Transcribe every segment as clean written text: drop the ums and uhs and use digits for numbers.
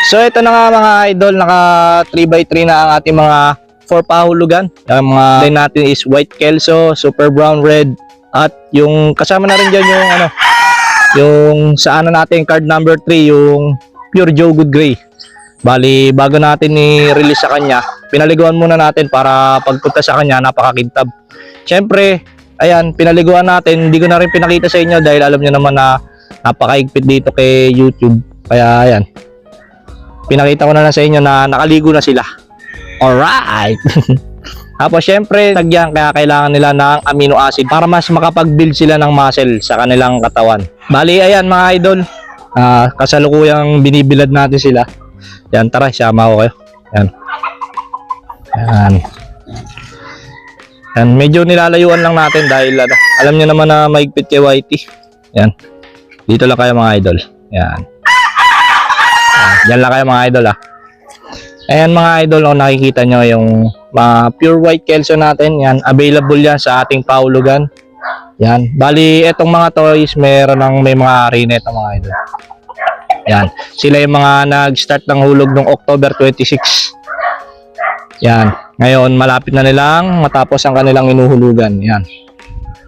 So ito na nga mga idol, naka 3x3 na ang ating mga 4 pahulugan. Ang mga line natin is white kelso, super brown red, at yung kasama na rin dyan yung yung sa natin card number 3, yung pure Joe Good Gray. Bali bago natin i-release sa kanya, pinaliguan muna natin para pagpunta sa kanya napakakintab. Syempre, ayan, pinaliguan natin, hindi ko na rin pinakita sa inyo dahil alam niyo naman na napakaigpit dito kay YouTube. Kaya ayan, pinakita ko na lang sa inyo na nakaligo na sila. Alright. Tapos syempre, lagyan, kaya kailangan nila ng amino acid para mas makapag-build sila ng muscle sa kanilang katawan. Bali, ayan mga idol, kasalukuyang binibilad natin sila. Yan, tara, sama ko kayo. Yan. Yan. Yan, medyo nilalayuan lang natin dahil alam niyo naman na maigpit kay Whitey. Yan. Dito lang kayo mga idol. Yan. Yan lang kayo mga idol Ayan mga idol, nakikita nyo yung pure white kelso natin. Yan, available yan sa ating pahulugan. Yan, bali etong mga toys may mga rinet mga idol. Yan, sila yung mga nag-start ng hulog noong October 26. Yan, ngayon malapit na nilang matapos ang kanilang inuhulugan. Yan,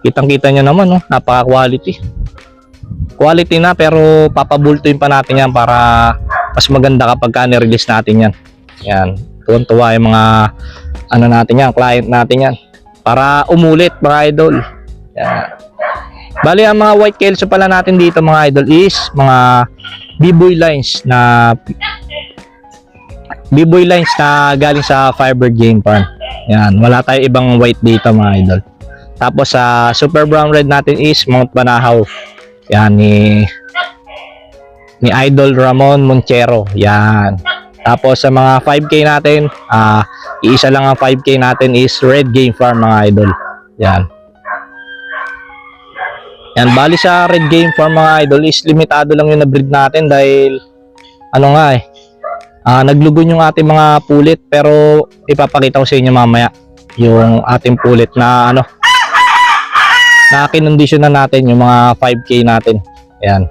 kitang-kita nyo naman, napaka-quality. Quality na, pero papabultuin pa natin yan para mas maganda kapag ni-release natin yan. Yan, tuwan-tuwa yung mga natin yan, client natin yan, para umulit mga idol. Yan. Bali ang mga white kelso pala natin dito mga idol is mga B-boy lines na galing sa Firebird Game Farm. Yan, wala tayo ibang white dito mga idol. Tapos sa super brown red natin is Mount Banahaw. Yan, ni Idol Ramon Monchero. Yan. Tapos sa mga 5K natin, iisa lang ang 5K natin is Red Game Farm mga idol. Yan. Yan, bali sa Red Game Farm mga idol is limitado lang yung na-breed natin dahil naglugon yung ating mga pulit, pero ipapakita ko sa inyo mamaya yung ating pulit na na kinondisyon na natin yung mga 5K natin. Yan.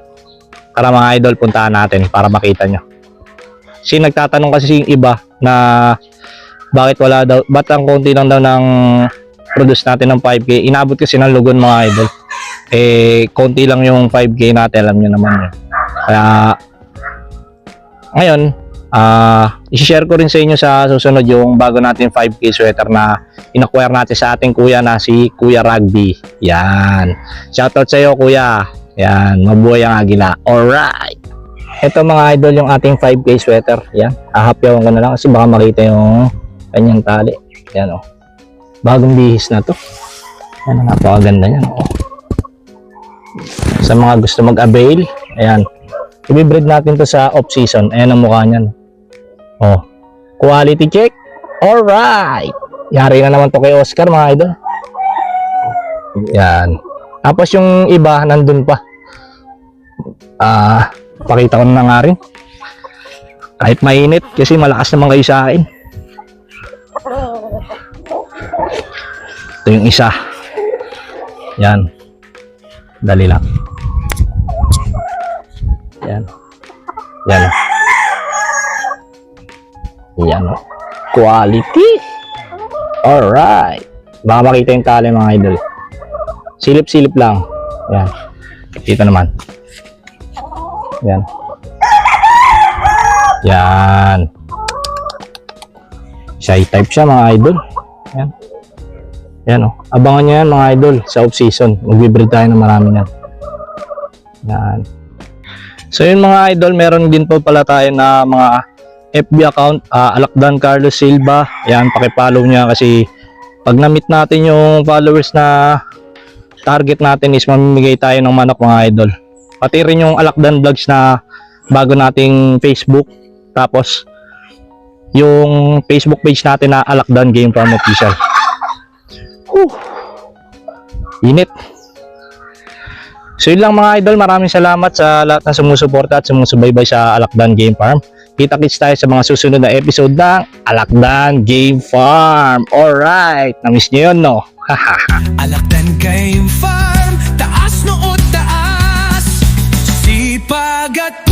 Para mga idol, puntahan natin para makita nyo. Kasi nagtatanong kasi yung iba na bakit ba't ang konti lang daw ng produce natin ng 5K. Inabot kasi ng lugon mga idol. Konti lang yung 5K natin, alam nyo naman yun. Kaya ngayon, i-share ko rin sa inyo sa susunod yung bago natin 5K sweater na in-acquire natin sa ating kuya na si Kuya Rugby. Yan. Shoutout sa iyo kuya. Yan, mabuhay ang agila. Alright. Ito mga idol yung ating 5K sweater. Yan. Ahapyawan ko na lang kasi baka makita yung kanyang tali. Yan bagong bihis na to. Yan, napakaganda yan. Sa mga gusto mag-avail, ayan. I-breed natin to sa off-season. Ayan ang mukha niyan. Quality check. Alright. Yari na naman to kay Oscar mga idol. Yan. Tapos yung iba nandun pa. Pakita ko na nga rin. Kahit mainit kasi malakas naman kayo sa akin. Ito yung isa. Yan. Dali lang. Yan. Yan. Yan. Quality. Alright. Baka makita yung tali mga idol. Silip-silip lang. Yan. Dito naman. Yan. Yan. Shy type siya mga idol. Yan. Yan abangan nyo yan mga idol sa off-season. Mag-breed tayo ng marami yan. Yan. So yun mga idol, meron din po pala tayo na mga FB account. Alakdan Carlos Silva. Yan, pakipollow niya kasi pag na-meet natin yung followers na target natin is mamimigay tayo ng manok mga idol. Pati rin yung Alakdan Vlogs na bago nating Facebook. Tapos yung Facebook page natin na Alakdan Game Farm Official. Init. So yun lang mga idol, maraming salamat sa lahat na sumusuporta at sumusubaybay sa Alakdan Game Farm. Kita-kits tayo sa mga susunod na episode ng Alakdan Game Farm. Alright, na-miss nyo yun, no? Alakdan Game Farm, taas noo taas, sipag at